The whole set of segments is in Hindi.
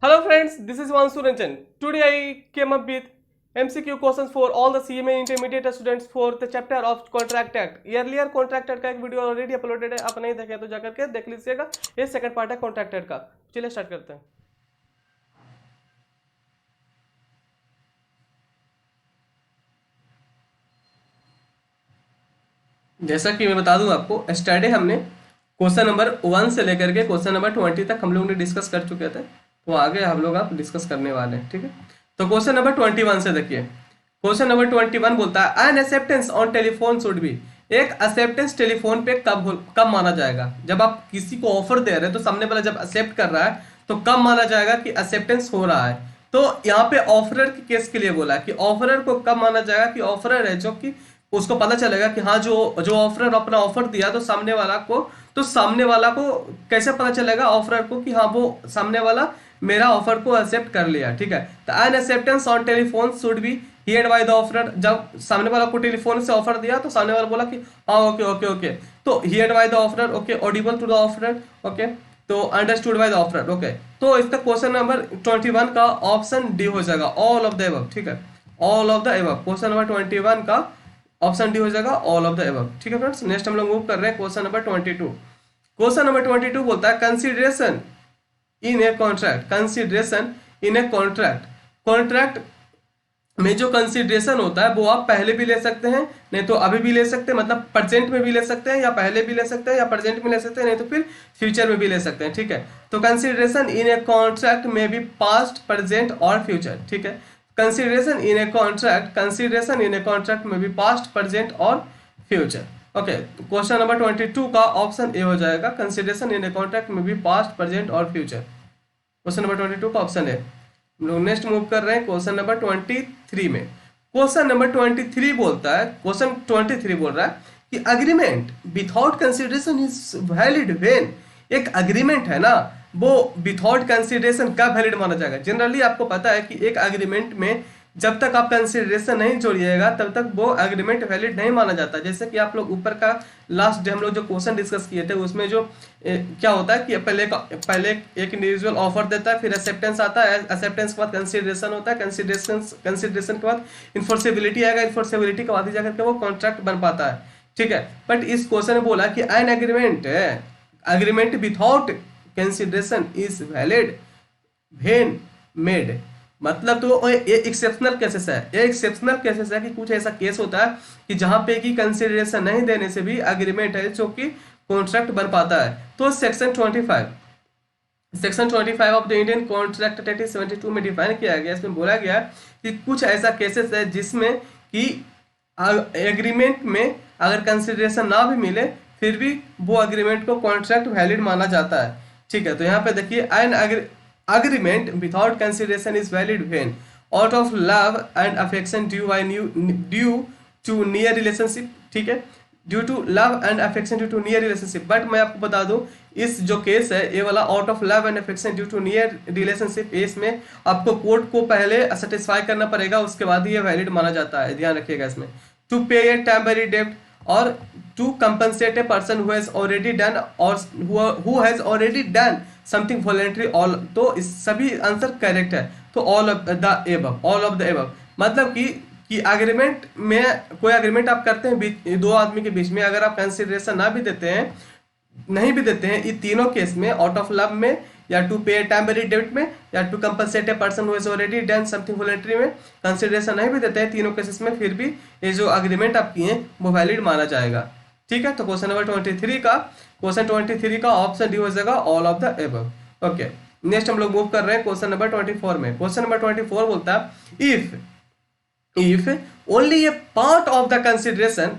Hello friends, this is Vansu Ranjan. Today I came up with MCQ questions for all the CMA intermediate students for the chapter of Contract Act. Earlier Contract Act का एक वीडियो ऑलरेडी अपलोडेड है, आप नहीं देखे तो जाकर के देख लीजिएगा। ये सेकंड पार्ट है कॉन्ट्रैक्ट एक्ट का। चलिए स्टार्ट करते हैं। जैसा कि मैं बता दूं आपको, स्टडी हमने क्वेश्चन नंबर 1 से लेकर के क्वेश्चन नंबर 20 तक हम लोग ने डिस्कस कर चुके थे, तो आगे हम लोग आप डिस्कस करने वाले हैं। ठीक है, तो क्वेश्चन नंबर 21 से देखिए। क्वेश्चन नंबर 21 बोलता है N acceptance on telephone should be. एक एक्सेप्टेंस टेलीफोन पे कब माना जाएगा? जब आप किसी को ऑफर दे रहे हैं तो सामने वाला जब एक्सेप्ट कर रहा है तो कब माना जाएगा कि एक्सेप्टेंस हो रहा है। तो यहाँ पे ऑफरर के केस के लिए बोला है कि ऑफरर को कब माना जाएगा कि ऑफरर है जो कि उसको पता चलेगा कि हाँ जो ऑफरर अपना ऑफर दिया तो सामने वाला को कैसे पता चलेगा ऑफरर को कि हाँ वो सामने वाला मेरा ऑफर को एक्सेप्ट कर लिया। ठीक है, तो N acceptance on telephone should be heard by the offeror. जब सामने वाला को टेलीफोन से ऑफर दिया तो सामने वाला बोला कि हाँ ओके ओके ओके, तो heard by the offeror, okay, audible to the offeror, okay, तो understood by the offeror, okay. तो इसका क्वेश्चन नंबर 21 का ऑप्शन डी हो जाएगा, ऑल ऑफ द अबव। ठीक है, all of the above, question number 21 का ऑप्शन डी हो जाएगा ऑल ऑफ द अबव। ठीक है फ्रेंड्स, नेक्स्ट हम लोग मूव कर रहे हैं क्वेश्चन नंबर 22। क्वेश्चन नंबर 22 बोलता है consideration in a contract. Consideration in a contract, contract में जो कंसीडरेशन होता है वो आप पहले भी ले सकते हैं, नहीं तो अभी भी ले सकते हैं, मतलब प्रेजेंट में भी ले सकते हैं, या पहले भी ले सकते हैं, या प्रेजेंट में ले सकते हैं, नहीं तो फिर फ्यूचर में भी ले सकते हैं। ठीक है, तो कंसीडरेशन इन ए कॉन्ट्रैक्ट में भी पास्ट, प्रेजेंट और फ्यूचर। ठीक है, consideration in a contract, consideration in a contract में भी पास्ट, प्रेजेंट और फ्यूचर। ओके, क्वेश्चन नंबर 22 का ऑप्शन ए हो जाएगा, कंसीडरेशन इन ए कॉन्ट्रैक्ट में भी पास्ट, प्रेजेंट और फ्यूचर। क्वेश्चन नंबर 22 का ऑप्शन ए। हम लोग नेक्स्ट मूव कर रहे हैं क्वेश्चन नंबर 23 में। क्वेश्चन नंबर 23 बोलता है, क्वेश्चन 23 बोल रहा है कि agreement without consideration is valid when. एक अग्रीमेंट है ना, वो विथआउट कंसीडरेशन कब वैलिड माना जाएगा? जनरली आपको पता है कि एक अग्रीमेंट में जब तक आप कंसीडरेशन नहीं जोड़िएगा तब तक वो एग्रीमेंट वैलिड नहीं माना जाता। जैसे कि आप लोग ऊपर का लास्ट डे हम लोग जो क्वेश्चन डिस्कस किए थे उसमें जो क्या होता है कि पहले एक इंडिविजुअल ऑफर देता है, फिर एक्सेप्टेंस आता है, एक्सेप्टेंस के बाद कंसीडरेशन होता है, कंसीडरेशन के बाद इन्फोर्सेबिलिटी आएगा, इन्फोर्सेबिलिटी के बाद ही जाकर के वो कॉन्ट्रैक्ट बन पाता है। ठीक है, बट इस क्वेश्चन में बोला कि an agreement without consideration is valid when made. मतलब तो ये एक्सेप्शनल केसेस है, ये एक्सेप्शनल केसेस है कि कुछ ऐसा केस होता है कि जहां पे कि कंसीडरेशन नहीं देने से भी एग्रीमेंट है जो कि कॉन्ट्रैक्ट बन पाता है। तो section 25 of the Indian contract act 72 में डिफाइन किया गया, इसमें बोला गया कि कुछ ऐसा केसेस है जिसमें कि एग्रीमेंट में अगर कंसीडरेशन ना भी मिले फिर भी वो एग्रीमेंट को कॉन्ट्रैक्ट वैलिड माना जाता है। ठीक है, तो यहाँ पे देखिए N agreement without consideration is valid when out of love and affection due to near relationship। ठीक है, due to love and affection due to near relationship. But मैं आपको बता दूं इस जो केस है ये वाला out of love and affection due to near relationship, इसमें आपको कोर्ट को पहले सेटिस्फाई करना पड़ेगा, उसके बाद ही ये वैलिड माना जाता है, ध्यान रखिएगा इसमें। टू पे ए टेम्पररी डेब्ट or to compensate a person who has already done or who has already done something voluntary, all. तो इस सभी आंसर करेक्ट है, तो all of the above, all of the above. मतलब कि एग्रीमेंट में कोई एग्रीमेंट आप करते हैं दो आदमी के बीच में, अगर आप कंसीडरेशन ना भी देते हैं, नहीं भी देते हैं, ये तीनों केस में, आउट ऑफ लव में, या टू पे टेम्पररी डेब्ट में, या to compensate a person who has already done something voluntary में, कंसीडरेशन नहीं भी देते हैं तीनों केसेस में, फिर भी ये जो एग्रीमेंट आप किए वो वैलिड माना जाएगा। ठीक है, तो क्वेश्चन नंबर 23 का ऑप्शन डी हो जाएगा all of the above. Okay, next हम लोग मूव कर रहे हैं क्वेश्चन नंबर 24 में। क्वेश्चन नंबर 24 बोलता है if only a part of the consideration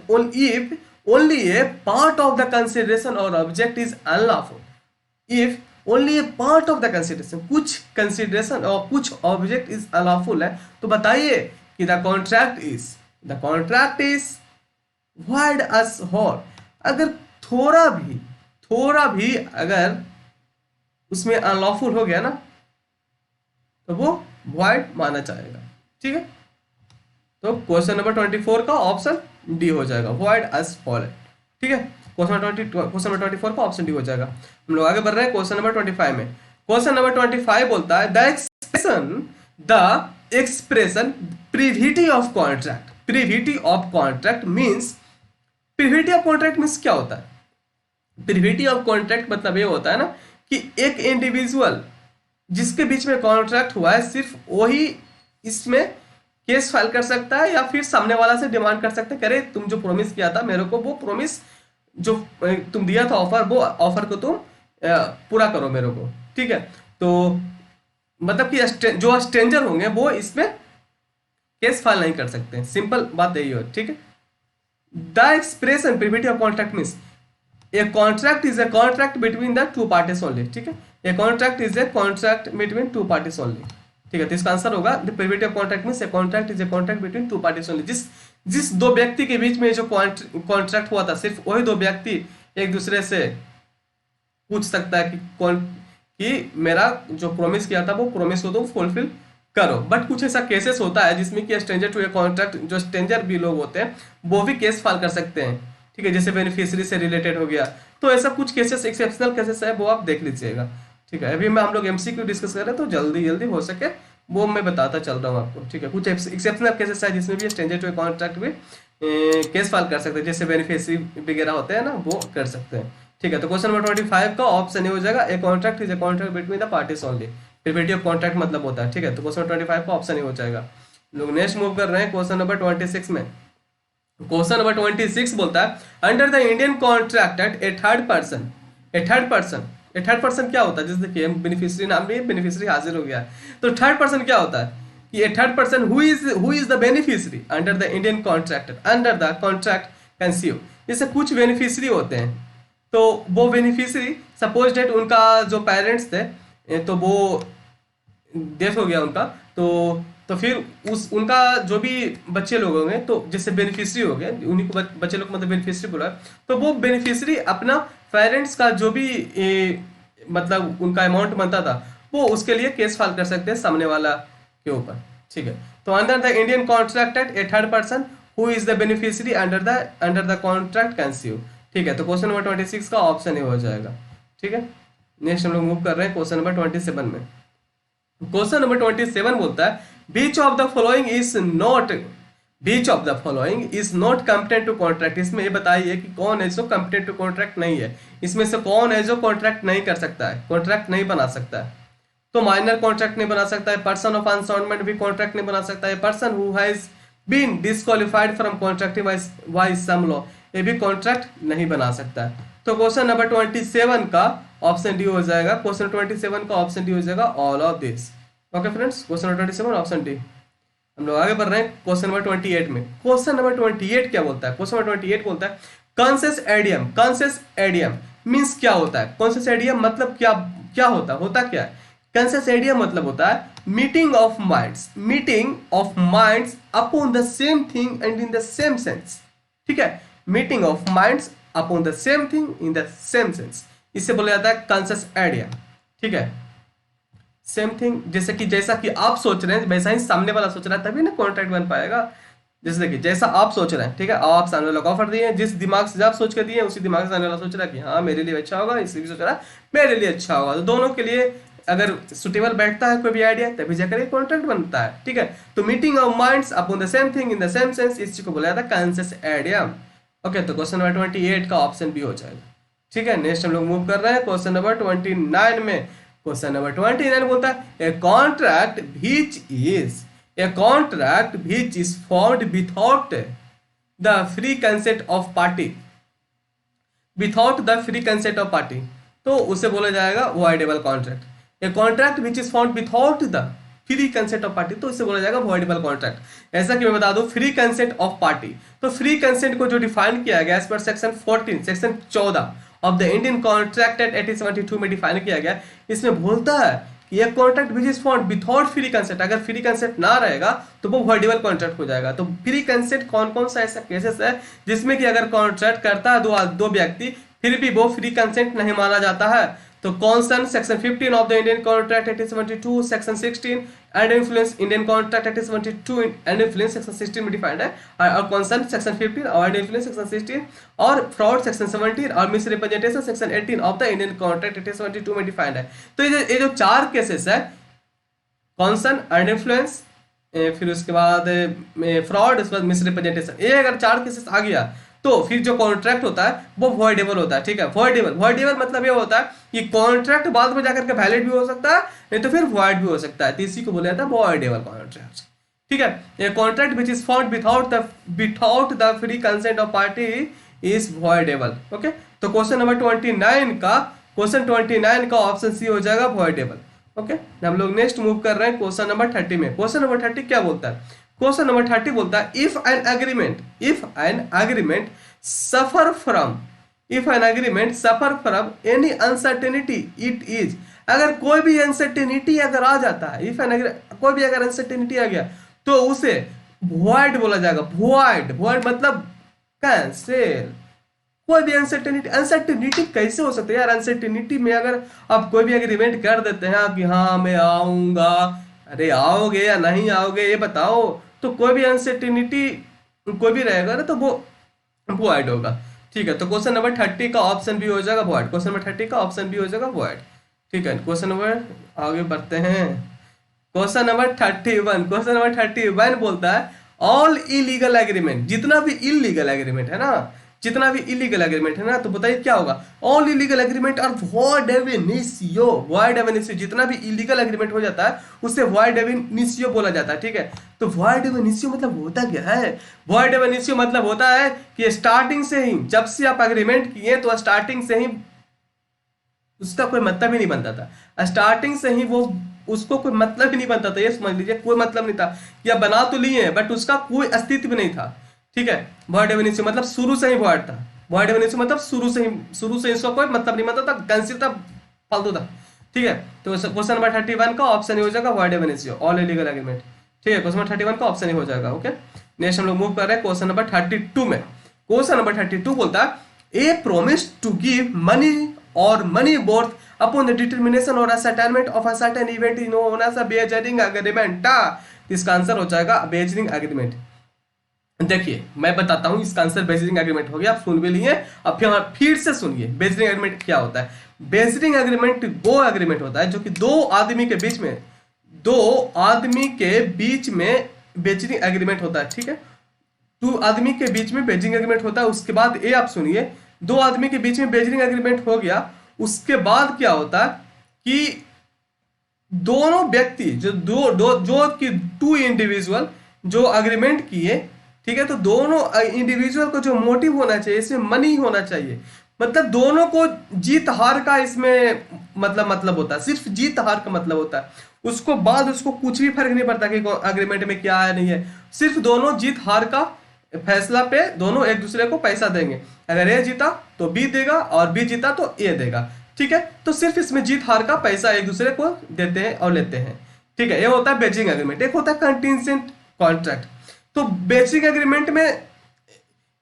if only a part of the consideration or object is unlawful, if only a part of the consideration, कुछ consideration और कुछ object is unlawful है, तो बताइए कि the contract is void as whole। अगर थोड़ा भी अगर उसमें अनलॉफुल हो गया ना तो वो void माना जाएगा। ठीक है, तो क्वेश्चन नंबर 24 का ऑप्शन डी हो जाएगा, void as whole। ठीक है, क्वेश्चन नंबर 24 का ऑप्शन डी हो जाएगा। हम लोग आगे बढ़ रहे हैं क्वेश्चन नंबर 25 में। क्वेश्चन नंबर 25 बोलता है the expression privity of contract. Privity of contract means, privity of contract means क्या होता है? प्रीविटी ऑफ कॉन्ट्रैक्ट मतलब ये होता है ना कि एक इंडिविजुअल जिसके बीच में कॉन्ट्रैक्ट हुआ है सिर्फ वही इसमें केस फाइल कर सकता है, या फिर सामने वाला से डिमांड कर सकता है, करे तुम जो प्रॉमिस किया था मेरे को, वो प्रॉमिस जो तुम दिया था ऑफर, वो ऑफर को तुम पूरा करो मेरे को, ठीक है। तो मतलब कि जो स्ट्रेंजर होंगे वो इसमें केस फाइल नहीं कर सकते, सिंपल बात यही हो, ठीक है। The expression privity of contract means a contract is a contract between the two parties only, ठीक है। A contract is a contract between two parties only, ठीक है। तो इसका आंसर होगा the privity of contract means a contract is a contract between two parties only. जिस दो व्यक्ति के बीच में जो कॉन्ट्रैक्ट हुआ था, सिर्फ वही दो व्यक्ति एक दूसरे से पूछ सकता है कि मेरा जो प्रॉमिस किया था वो प्रॉमिस को तुम फुलफिल करो। बट कुछ ऐसा केसेस होता है जिसमें कि स्ट्रेंजर टू ए कॉन्ट्रैक्ट, जो स्ट्रेंजर भी लोग होते हैं वो भी केस फाइल कर सकते हैं, ठीक है, जैसे बेनिफिशियरी से रिलेटेड हो गया। तो ऐसा कुछ केसेस, एक्सेप्शनल केसेस है, वो आप देख लीजिएगा, ठीक है। अभी हम लोग एमसीक्यू डिस्कस कर रहे हैं, तो जल्दी हो सके वो मैं बताता चल रहा हूँ आपको, ठीक है। कुछ एक्सेप्शनल केसेस है जिसमें भी स्ट्रेंजर टू ए कॉन्ट्रैक्ट भी केस फाइल कर सकते हैं, जैसे बेनिफिशियरी वगैरह होते हैं ना, वो कर सकते हैं, ठीक है। तो क्वेश्चन नंबर 25 का ऑप्शन ये हो जाएगा a contract is a contract between the parties only. Privity of contract मतलब होता है, ठीक है। तो क्वेश्चन 25 का ऑप्शन ये हो जाएगा। लोग नेक्स्ट मूव कर रहे हैं क्वेश्चन नंबर 26 में। क्वेश्चन नंबर 26 बोलता है under the Indian contract at A third person क्या होता है? जैसे देखिए बेनिफिशियरी नाम भी, बेनिफिशियरी हाजिर हो गया है, तो थर्ड पर्सन क्या होता है कि a third person who is the beneficiary under the Indian contract, under the contract conceive. जैसे कुछ बेनिफिशियरी होते हैं, तो वो बेनिफिशियरी सपोज डेट उनका जो पेरेंट्स थे तो वो डेथ हो गया उनका, तो फिर उनका जो भी बच्चे लोग होंगे, तो जैसे बेनिफिशियरी हो गए, उन्हीं को बच्चे लोग मतलब बेनिफिशियरी बोला, तो वो बेनिफिशियरी अपना पेरेंट्स का जो भी मतलब उनका अमाउंट बनता था वो उसके लिए केस फाइल कर सकते हैं सामने वाला के ऊपर, ठीक है। तो under the Indian contract A third person who is the beneficiary under the contract conceive, ठीक है। तो क्वेश्चन नंबर 26 का ऑप्शन ये हो जाएगा, ठीक है। नेक्स्ट हम लोग मूव कर रहे हैं क्वेश्चन नंबर 27 में। क्वेश्चन नंबर 27 बोलता है which of the following is not competent to contract. इसमें ये बताइए कि कौन है जो कंपेटेंट टू कॉन्ट्रैक्ट नहीं है, इसमें से कौन है जो कॉन्ट्रैक्ट नहीं कर सकता है, कॉन्ट्रैक्ट नहीं बना सकता है। तो माइनर कॉन्ट्रैक्ट नहीं बना सकता है, पर्सन ऑफ अनसाउंडमेंट भी कॉन्ट्रैक्ट नहीं बना सकता है, person who has been disqualified from contracting by some law, ये भी कॉन्ट्रैक्ट नहीं बना सकता है। तो क्वेश्चन नंबर 27 का ऑप्शन डी हो जाएगा। क्वेश्चन 27 का ऑप्शन डी हो जाएगा all of this. Okay friends, question number 27 option D. हम लोग आगे बढ़ रहे हैं क्वेश्चन नंबर 28 में। क्वेश्चन नंबर 28 क्या बोलता है? क्वेश्चन नंबर 28 बोलता है कॉन्सेस एडियम मीन्स क्या होता है? कॉन्सेस एडियम मतलब क्या होता क्या है? कॉन्सेस एडियम मतलब होता है meeting of minds upon the same thing and in the same sense, ठीक है। Meeting of minds upon the same thing in the same sense, इसे बोला जाता है कॉन्सेस एडियम, ठीक है। सेम थिंग, जैसा कि आप सोच रहे हैं वैसा ही सामने वाला सोच रहा है, तभी ना कॉन्ट्रैक्ट बन पाएगा। जैसे देखिए जैसा आप सोच रहे हैं, ठीक है, आप सामने वाला को ऑफर दिए, जिस दिमाग से आप सोच के दिए उसी दिमाग से सामने वाला सोच रहा है कि हाँ मेरे लिए अच्छा होगा, इसी भी सोच रहा है मेरे लिए अच्छा होगा, तो दोनों के लिए अगर सुटेबल बैठता है कोई भी आइडिया तभी जाकर एक कॉन्ट्रैक्ट बनता है, ठीक है। तो meeting of minds upon the same thing in the same sense, इस चीज को बोला जाता है कॉन्सेस एडियम। ओके, तो क्वेश्चन नंबर 28 का ऑप्शन बी हो जाएगा, ठीक है। नेक्स्ट हम लोग मूव कर रहे हैं क्वेश्चन नंबर 29 में। क्वेश्चन नंबर 29 बोलता है a contract which is formed without the free consent of party, तो उसे बोला जाएगा voidable contract. A contract which is formed without the free consent of party, तो इसे बोला जाएगा वॉइडेबल कॉन्ट्रैक्ट। ऐसा कि मैं बता दूं फ्री कंसेंट ऑफ पार्टी, तो फ्री कंसेंट को जो डिफाइन किया गया as per section 14 of the Indian contract act 1872 में डिफाइन किया गया। इसमें बोलता है कि एक contract which is formed without free consent, अगर फ्री कंसेंट ना रहेगा तो वो वॉइडेबल कॉन्ट्रैक्ट हो जाएगा। तो फ्री कंसेंट कौन सा ऐसा केसेस है जिसमें कि अगर कॉन्ट्रैक्ट करता है दो व्यक्ति फिर भी वो फ्री कंसेंट नहीं माना जाता है, तो कॉन्सन section 15 of the Indian contract 1872, section 16 and influence Indian contract 1872 and influence section 16 में डिफाइंड है, और कॉन्सन सेक्शन 15 और इन्फ्लुएंस सेक्शन 16 और फ्रॉड सेक्शन 17 और miss representation section 18 of the Indian contract 1872 में डिफाइंड है। तो ये जो चार केसेस है, कॉन्सन एंड इन्फ्लुएंस, फिर उसके बाद फ्रॉड, उसके बाद मिस रिप्रेजेंटेशन, ये अगर चार केसेस आ गया तो फिर जो कॉन्ट्रैक्ट होता है वो वॉइडेबल होता है। ठीक है, वॉइडेबल मतलब ये होता है कि कॉन्ट्रैक्ट बाद में जाकर के वैलिड भी हो सकता है, नहीं तो फिर वॉइड भी हो सकता है, तो इसी को बोला जाता है वॉइडेबल कॉन्ट्रैक्ट। ठीक है, ये contract which is found without the free consent of party is voidable. Okay, तो क्वेश्चन नंबर 29 का ऑप्शन सी हो जाएगा वॉइडेबल। ओके, हम लोग नेक्स्ट मूव कर रहे हैं क्वेश्चन नंबर 30 में। क्वेश्चन नंबर 30 क्या बोलता है? क्वेश्चन नंबर 30 बोलता है if an agreement suffer from any uncertainty it is, अगर कोई भी अनसर्टेनिटी अगर आ जाता है, कोई भी अगर अनसर्टेनिटी आ गया तो उसे वॉइड बोला जाएगा। वॉइड मतलब कैंसिल। कोई भी अनसर्टेनिटी कैसे हो सकता है यार? अनसर्टेनिटी में अगर आप कोई भी एग्रीमेंट कर देते हैं कि हाँ मैं आऊंगा, अरे आओगे या नहीं आओगे ये बताओ, तो कोई भी अनसर्टेनिटी कोई भी रहेगा ना तो वो वॉइड होगा। ठीक है, तो क्वेश्चन नंबर 30 का ऑप्शन भी हो जाएगा वॉइड। क्वेश्चन नंबर 30 का ऑप्शन भी हो जाएगा वॉइड। ठीक है, क्वेश्चन नंबर आगे बढ़ते हैं। क्वेश्चन नंबर 31 बोलता है ऑल इलीगल एग्रीमेंट, जितना भी इलीगल एग्रीमेंट है ना, तो बताइए क्या होगा? ऑल इलीगल एग्रीमेंट और वॉइड एब इनिशियो, जितना भी इलीगल एग्रीमेंट हो जाता है उसे वॉइड एब इनिशियो बोला जाता है। ठीक है, तो वॉइड एब इनिशियो मतलब होता क्या है? वॉइड एब इनिशियो मतलब होता है कि स्टार्टिंग से ही, जब से आप एग्रीमेंट किए तो स्टार्टिंग से ही उसका कोई मतलब ही नहीं बनता था। स्टार्टिंग से ही वो उसको कोई मतलब ही नहीं बनता था, ये समझ लीजिए, कोई मतलब नहीं था। या बना तो लिए बट उसका कोई अस्तित्व नहीं था। ठीक है, वॉइड एब इनिशियो मतलब शुरू से ही वॉइड था। वॉइड एब इनिशियो मतलब शुरू से इसका कोई मतलब नहीं बनता था, कैंसिल था, फालतू था। ठीक है, तो क्वेश्चन नंबर 31 का ऑप्शन हो जाएगा वॉइड एब इनिशियो, ऑल इलीगल एग्रीमेंट। ठीक है, क्वेश्चन नंबर 31 का ऑप्शन ही हो जाएगा। ओके, नेक्स्ट हम लोग मूव कर रहे हैं क्वेश्चन नंबर 32 में। क्वेश्चन नंबर 32 बोलता है a promise to give money और money worth upon the determination or ascertainment of a certain event is known as a wagering agreement। इसका आंसर हो जाएगा wagering agreement। देखिए मैं बताता हूं, इसका आंसर wagering agreement हो गया, आप सुन भी लिए, अब फिर से सुनिए wagering agreement क्या होता है। wagering agreement वो एग्रीमेंट होता है जो कि दो आदमी के बीच में wagering agreement होता है। ठीक है, दो आदमी के बीच में wagering agreement होता है। उसके बाद ये आप सुनिए, दो आदमी के बीच में wagering agreement हो गया, उसके बाद क्या होता है कि दोनों व्यक्ति जो कि टू इंडिविजुअल जो अग्रीमेंट किए, ठीक है, तो दोनों इंडिविजुअल को जो मोटिव होना चाहिए, इसमें मनी होना चाहिए। मतलब दोनों को जीत हार का इसमें मतलब होता है, सिर्फ जीत हार का मतलब होता है। उसको बाद उसको कुछ भी फर्क नहीं पड़ता कि अग्रीमेंट में क्या है नहीं है, सिर्फ दोनों जीत हार का फैसला पे दोनों एक दूसरे को पैसा देंगे। अगर ए जीता तो बी देगा और बी जीता तो ए देगा। ठीक है, तो सिर्फ इसमें जीत हार का पैसा एक दूसरे को देते हैं और लेते हैं। ठीक है, ये होता है बेचिंग एग्रीमेंट। एक होता है कंटिजेंट कॉन्ट्रैक्ट। तो बेचिंग एग्रीमेंट में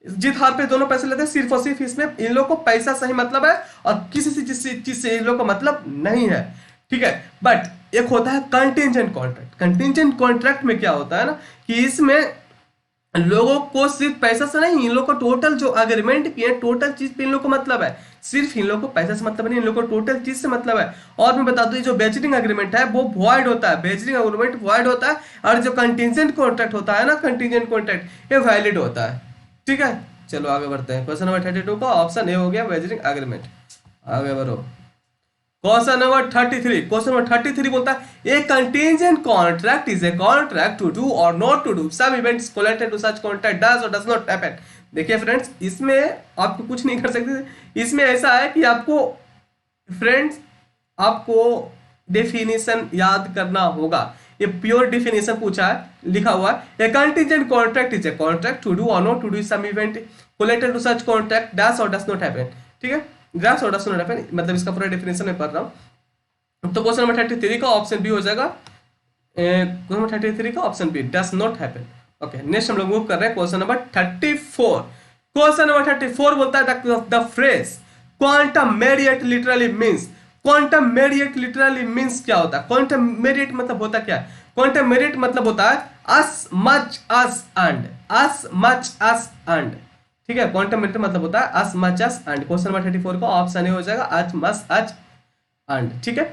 जीत हार पे दोनों पैसे लेते हैं, सिर्फ और सिर्फ इसमें इन लोगों को पैसा सही मतलब है और किसी चीज से इन लोगों का मतलब नहीं है। ठीक है, बट एक होता है कंटिजेंट कॉन्ट्रैक्ट। कंटिजेंट कॉन्ट्रैक्ट में क्या होता है ना कि इसमें लोगों को सिर्फ पैसा से नहीं, इन लोगों को टोटल जो अग्रीमेंट किए टोटल चीज पे इन लोगों को मतलब है, सिर्फ इन लोगों को पैसा से मतलब नहीं, इन लोगों को टोटल चीज से मतलब है। और मैं बता दूं जो बेचिंग एग्रीमेंट है वो वॉइड होता है, बेचिंग एग्रीमेंट वॉइड होता है, और जो कंटिजेंट कॉन्ट्रैक्ट होता है ना, कंटिजेंट कॉन्ट्रैक्ट, ये वैलिड होता है। ठीक है, चलो आगे बढ़ते हैं। क्वेश्चन नंबर 32 का ऑप्शन ए हो गया बेचिंग एग्रीमेंट। आगे बढ़ो, क्वेश्चन नंबर 33 बोलता है a contingent contract is a contract to do or not to do some events collated to such contract does or does not happen. देखिए फ्रेंड्स, इसमें आपको कुछ नहीं कर सकते। इसमें ऐसा है कि आपको डेफिनेशन याद करना होगा। ये प्योर डेफिनेशन पूछा है, लिखा हुआ है a contingent contract is a contract to do or not to do some event collated to such contract does or does not happen. ठीक है, does or does not happen मतलब इसका पूरा डेफिनेशन मैं पढ़ रहा हूं। तो क्वेश्चन नंबर 33 का ऑप्शन बी हो जाएगा, क्वेश्चन नंबर 33 का option B does not happen. Okay, next हम लोग मूव कर रहे हैं क्वेश्चन नंबर 34। क्वेश्चन नंबर 34 बोलता है the phrase quantum merit literally means quantum merit literally means क्या होता है? क्वांटम मेरिट मतलब होता क्या है? क्वांटम मेरिट मतलब होता है as much as and, as much as and, ठीक है। क्वांटम मेरिट मतलब होता है as much as and। Question number 34 का ऑप्शन ए हो जाएगा as much as and, ठीक है।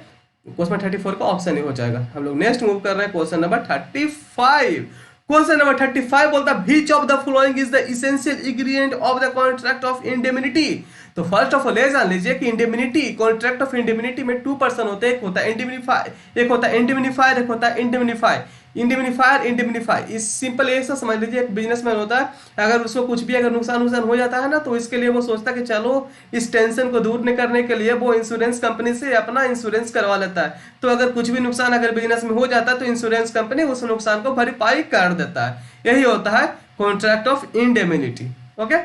क्वेश्चन नंबर 34 का ऑप्शन ए हो जाएगा। हम लोग नेक्स्ट मूव कर रहे हैं क्वेश्चन नंबर 35। क्वेश्चन नंबर 35 बोलता है which of the following is the essential ingredient of the contract of indemnity. तो फर्स्ट ऑफ ऑल ये जान लीजिए कि इंडेमनिटी, कॉन्ट्रैक्ट ऑफ इंडेमनिटी में 2 पर्सन होते हैं। एक होता है इंडेमनिफाई, एक होता है इंडेमनिफायर, एक होता है इंडेमनिफाई। इंडेमनिफायर, इंडेमनिफाई इस सिंपल ऐसा समझ लीजिए, एक बिजनेसमैन होता है, अगर उसको कुछ भी अगर नुकसान हो जाता है ना, तो इसके लिए वो सोचता है कि चलो इस टेंशन को दूर नहीं करने के लिए वो इंश्योरेंस कंपनी से अपना इंश्योरेंस करवा लेता है। तो अगर कुछ भी नुकसान अगर बिजनेस में हो जाता है तो इंश्योरेंस कंपनी उस नुकसान को भरपाई कर देता है। यही होता है कॉन्ट्रैक्ट ऑफ इंडेमनिटी। ओके,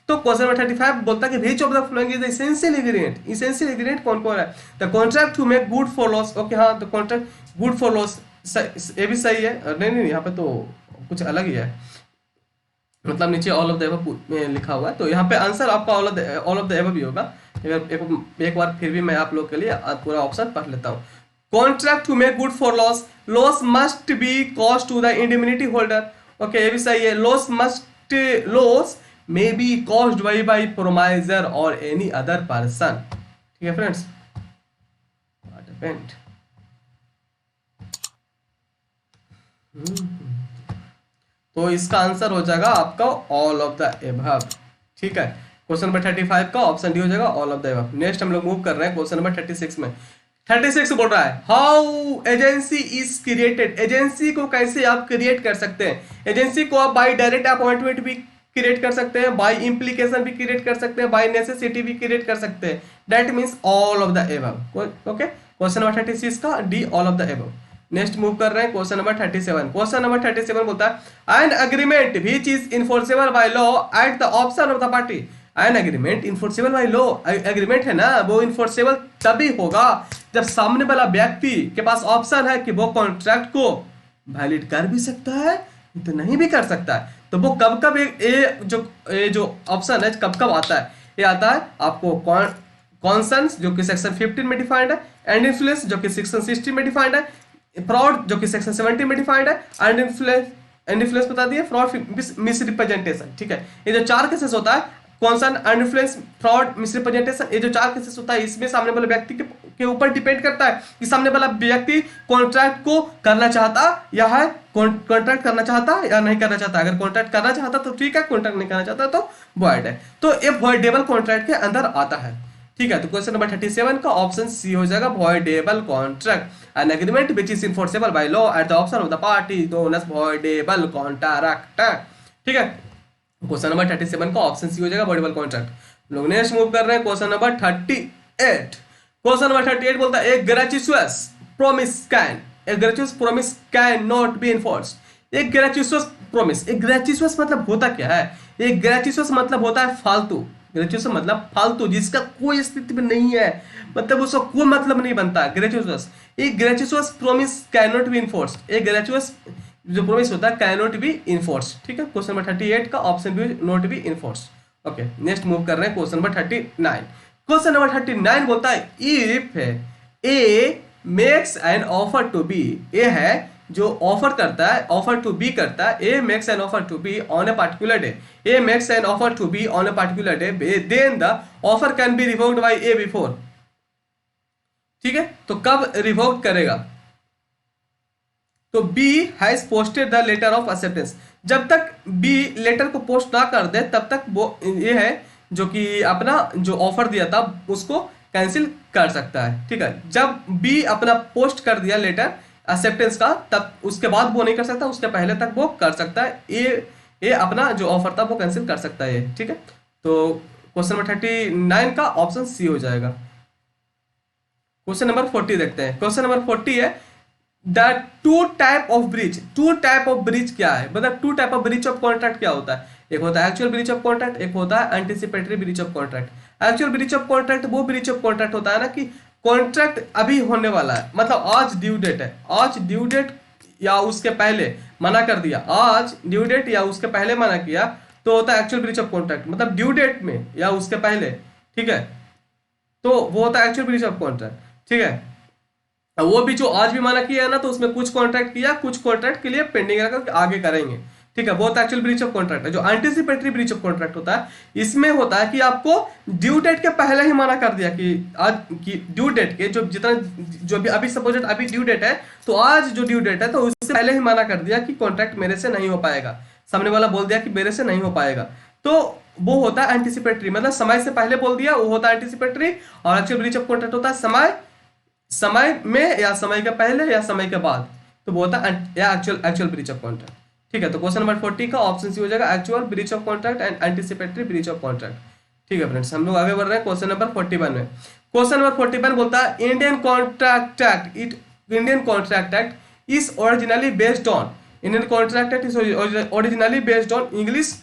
तो क्वेश्चन नंबर 35 बोलता है कि which of the following is the essential ingredient. Essential ingredient कौन कौन है? The contract to make good for loss. Okay, हाँ, तो कॉन्ट्रैक्ट गुड फॉर लॉस ये भी सही है। नहीं, यहाँ पे तो कुछ अलग ही है, मतलब नीचे ऑल ऑफ द एबव लिखा हुआ है, तो यहाँ पे आंसर आपका ऑल ऑफ द एबव ही होगा। एक बार फिर भी मैं आप लोग के लिए पूरा ऑप्शन पढ़ लेता हूँ। Contract to make good for loss, loss must be cost to the indemnity holder. Okay, ये भी सही है। Loss may be caused by promisor or any other person. ठीक है फ्रेंड्स, तो इसका आंसर हो जाएगा आपका ऑल ऑफ द एबव। ठीक है, क्वेश्चन नंबर 35 का ऑप्शन डी हो जाएगा all of the above. Next हम लोग मूव कर रहे हैं क्वेश्चन नंबर 36 में। 36 बोल रहा है how agency is created. Agency को कैसे आप क्रिएट कर सकते हैं? एजेंसी को आप बाय डायरेक्ट अपॉइंटमेंट भी क्रिएट कर सकते हैं, बाय इंप्लीकेशन भी क्रिएट कर सकते हैं, बाय नेसेसिटी भी क्रिएट कर सकते हैं। That means all of the above. Okay, question number 36 का D all of the above. Next move कर रहे हैं क्वेश्चन नंबर 37। क्वेश्चन नंबर 37 बोलता है an agreement which is enforceable by law at the option of the party. An agreement enforceable by law, agreement है ना, वो इन्फोर्सेबल तभी होगा जब सामने वाला व्यक्ति के पास ऑप्शन है कि वो कॉन्ट्रैक्ट को वैलिड कर भी सकता है तो नहीं भी कर सकता है। तो वो कब कब ये जो ऑप्शन है कब कब आता है? ये आता है आपको कॉन्सर्न्स जो कि सेक्शन 15 में डिफाइंड है, एंड इन्फ्लुएंस जो कि सेक्शन 16 में डिफाइंड है, फ्रॉड जो कि सेक्शन 17 में डिफाइंड है, एंड इन्फ्लुएंस बता दिए, फ्रॉड मिस रिप्रेजेंटेशन। ठीक है, ये जो 4 केसेस होता है, concern, influence, fraud, miss representation, ये जो 4 केसेस होता है, इसमें सामने वाले व्यक्ति के ऊपर डिपेंड करता है कि सामने वाला व्यक्ति कॉन्ट्रैक्ट को करना चाहता या है कॉन्ट्रैक्ट करना चाहता या नहीं करना चाहता। अगर कॉन्ट्रैक्ट करना चाहता तो ठीक है, कॉन्ट्रैक्ट नहीं करना चाहता तो वॉइड है। तो ये वॉइडेबल कॉन्ट्रैक्ट के अंदर आता है। ठीक है, तो क्वेश्चन नंबर 37 का ऑप्शन सी हो जाएगा voidable contract, an agreement which is enforceable by law at the option of the party known as voidable contract. ठीक है, क्वेश्चन नंबर 37 का ऑप्शन सी हो जाएगा वॉइडेबल कॉन्ट्रैक्ट। लोग नेक्स्ट मूव कर रहे हैं क्वेश्चन नंबर 38। क्वेश्चन नंबर 38 बोलता है एक gratuitous promise can not be enforced. एक ग्रेचुइटस प्रॉमिस, एक ग्रेचुइटस मतलब होता क्या है? एक ग्रेचुइटस मतलब होता है फालतू। ग्रेचुइटस मतलब फालतू, जिसका कोई अस्तित्व नहीं है, मतलब उसका कोई मतलब नहीं बनता। ग्रेचुइटस, एक gratuitous promise can not be enforced. एक ग्रेचुइटस जो प्रॉमिस होता है कैन नॉट बी एनफोर्स्ड। ठीक है, क्वेश्चन नंबर 38 का option B not be enforced. Okay, next move कर रहे हैं क्वेश्चन नंबर 39। क्वेश्चन नंबर 39 बोलता है if A makes an offer to B. A है जो ऑफर करता है, ऑफर टू बी करता है। A makes an offer to B on a particular day. A makes an offer to B on a particular day, then the offer can be revoked by A before. ठीक है, तो कब रिवोक्ड करेगा? तो B has posted the letter of acceptance. जब तक बी लेटर को पोस्ट ना कर दे तब तक वो ये है जो कि अपना जो ऑफर दिया था उसको कैंसिल कर सकता है। ठीक है, जब बी अपना पोस्ट कर दिया लेटर एक्सेप्टेंस का, तब उसके बाद वो नहीं कर सकता, उसके पहले तक वो कर सकता है। ए अपना जो ऑफर था वो कैंसिल कर सकता है। ठीक है, तो क्वेश्चन नंबर 39 का ऑप्शन सी हो जाएगा। क्वेश्चन नंबर 40 देखते हैं। क्वेश्चन नंबर 40 है the two type of breach. Two type of breach क्या है? मतलब two type of breach of contract क्या होता है? एक होता है एक्चुअल ब्रीच ऑफ कॉन्ट्रैक्ट, एक होता है anticipatory breach of contract. Actual breach of contract वो ब्रीच ऑफ कॉन्ट्रैक्ट होता है ना कि कॉन्ट्रैक्ट अभी होने वाला है, मतलब आज ड्यू डेट है, आज ड्यू डेट या उसके पहले मना कर दिया, आज ड्यू डेट या उसके पहले मना किया, तो होता है एक्चुअल ब्रीच ऑफ कॉन्ट्रैक्ट, मतलब ड्यू डेट में या उसके पहले। ठीक है, तो वो होता है एक्चुअल ब्रीच ऑफ कॉन्ट्रैक्ट। ठीक है। अब वो भी जो आज भी माना किया है ना, तो उसमें कुछ कॉन्ट्रैक्ट किया, कुछ कॉन्ट्रैक्ट के लिए पेंडिंग रखा, आगे करेंगे, ठीक है। वो तो एक्चुअल ब्रीच ऑफ कॉन्ट्रैक्ट है। जो एंटीसिपेटरी ब्रीच ऑफ कॉन्ट्रैक्ट होता है, इसमें होता है कि आपको ड्यू डेट के पहले ही मना कर दिया कि आज की ड्यू डेट के जो जितना जो भी अभी सपोज अभी ड्यू डेट है, तो आज जो ड्यू डेट है तो उससे पहले ही मना कर दिया कि कॉन्ट्रैक्ट मेरे से नहीं हो पाएगा, सामने वाला बोल दिया कि मेरे से नहीं हो पाएगा, तो वो होता है एंटीसिपेटरी, मतलब समय से पहले बोल दिया, वो होता है एंटीसिपेटरी। और एक्चुअल ब्रीच ऑफ कॉन्ट्रैक्ट होता है समय में या समय के पहले या समय के बाद, तो वो होता है एक्चुअल ब्रीच ऑफ कॉन्ट्रैक्ट, ठीक है। तो क्वेश्चन नंबर 40 का ऑप्शन सी हो जाएगा actual breach of contract and anticipatory breach of contract, ठीक है फ्रेंड्स। हम लोग आगे बढ़ रहे हैं क्वेश्चन नंबर 41 में। क्वेश्चन नंबर 41 बोलता है Indian contract act is originally based on English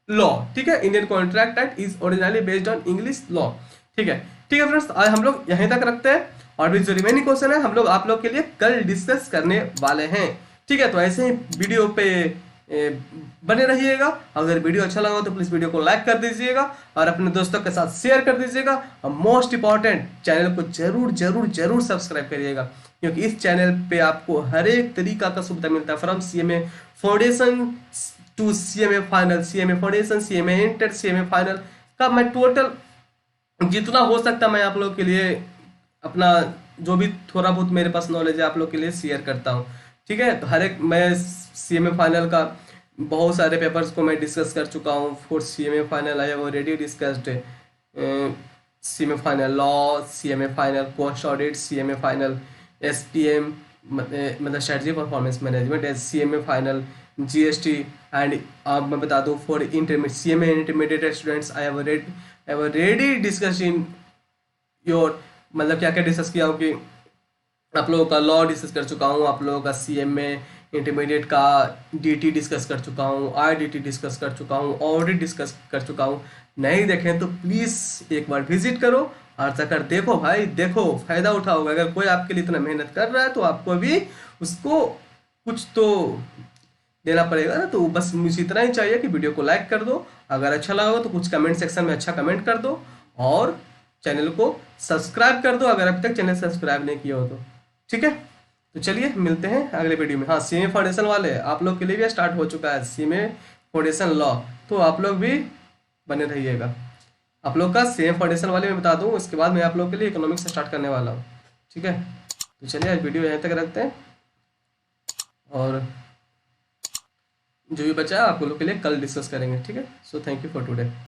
law, ठीक है। Indian contract act is originally based on English law, ठीक है। ठीक है फ्रेंड्स, आज हम लोग यहीं तक रखते हैं, और भी जो रिमेनिंग क्वेश्चन है हम लोग आप लोग के लिए कल डिस्कस करने वाले हैं, ठीक है। तो ऐसे ही वीडियो पे बने रहिएगा। अगर वीडियो अच्छा लगा तो प्लीज वीडियो को लाइक कर दीजिएगा और अपने दोस्तों के साथ शेयर कर दीजिएगा, और मोस्ट इंपॉर्टेंट चैनल को जरूर जरूर जरूर सब्सक्राइब करिएगा, क्योंकि इस चैनल पे आपको हर एक तरीका का सुविधा मिलता है, from CMA foundation to CMA final, CMA foundation, CMA inter, CMA final का मैं टोटल जितना हो सकता मैं आप लोग के लिए अपना जो भी थोड़ा बहुत मेरे पास नॉलेज है आप लोग के लिए शेयर करता हूँ, ठीक है। तो हर एक मैं सीएमए फाइनल का बहुत सारे पेपर्स को मैं डिस्कस कर चुका हूँ। For CMA final I have already discussed CMA final law, CMA final cost audit, CMA final SPM मतलब strategy performance management, as CMA final GST and अब मैं बता दूँ for intermediate CMA intermediate students I have already discuss in your, मतलब क्या क्या डिस्कस किया हूँ कि आप लोगों का लॉ डिस्कस कर चुका हूँ, आप लोगों का सीएमए इंटरमीडिएट का डीटी डिस्कस कर चुका हूँ, आईडीटी डिस्कस कर चुका हूँ, ऑडिट डिस्कस कर चुका हूँ। नहीं देखें तो प्लीज़ एक बार विजिट करो और जाकर देखो भाई, देखो फ़ायदा उठाओगे। अगर कोई आपके लिए इतना मेहनत कर रहा है तो आपको भी उसको कुछ तो देना पड़ेगा ना। तो बस मुझे इतना ही चाहिए कि वीडियो को लाइक कर दो, अगर अच्छा लगा हो तो कुछ कमेंट सेक्शन में अच्छा कमेंट कर दो, और चैनल को सब्सक्राइब कर दो अगर अभी तक चैनल सब्सक्राइब नहीं किया हो तो, ठीक है। तो चलिए मिलते हैं अगले वीडियो में। हाँ, सीएमए फाउंडेशन वाले आप लोग के लिए भी स्टार्ट हो चुका है सीएमए फाउंडेशन लॉ, तो आप लोग भी बने रहिएगा। आप लोग का सीएमए फाउंडेशन वाले मैं बता दूँ, उसके बाद मैं आप लोग के लिए इकोनॉमिक्स स्टार्ट करने वाला हूँ, ठीक है। तो चलिए आज वीडियो यहीं तक रखते हैं, और जो भी बचा है आप लोग के लिए कल डिस्कस करेंगे, ठीक है। So thank you for today.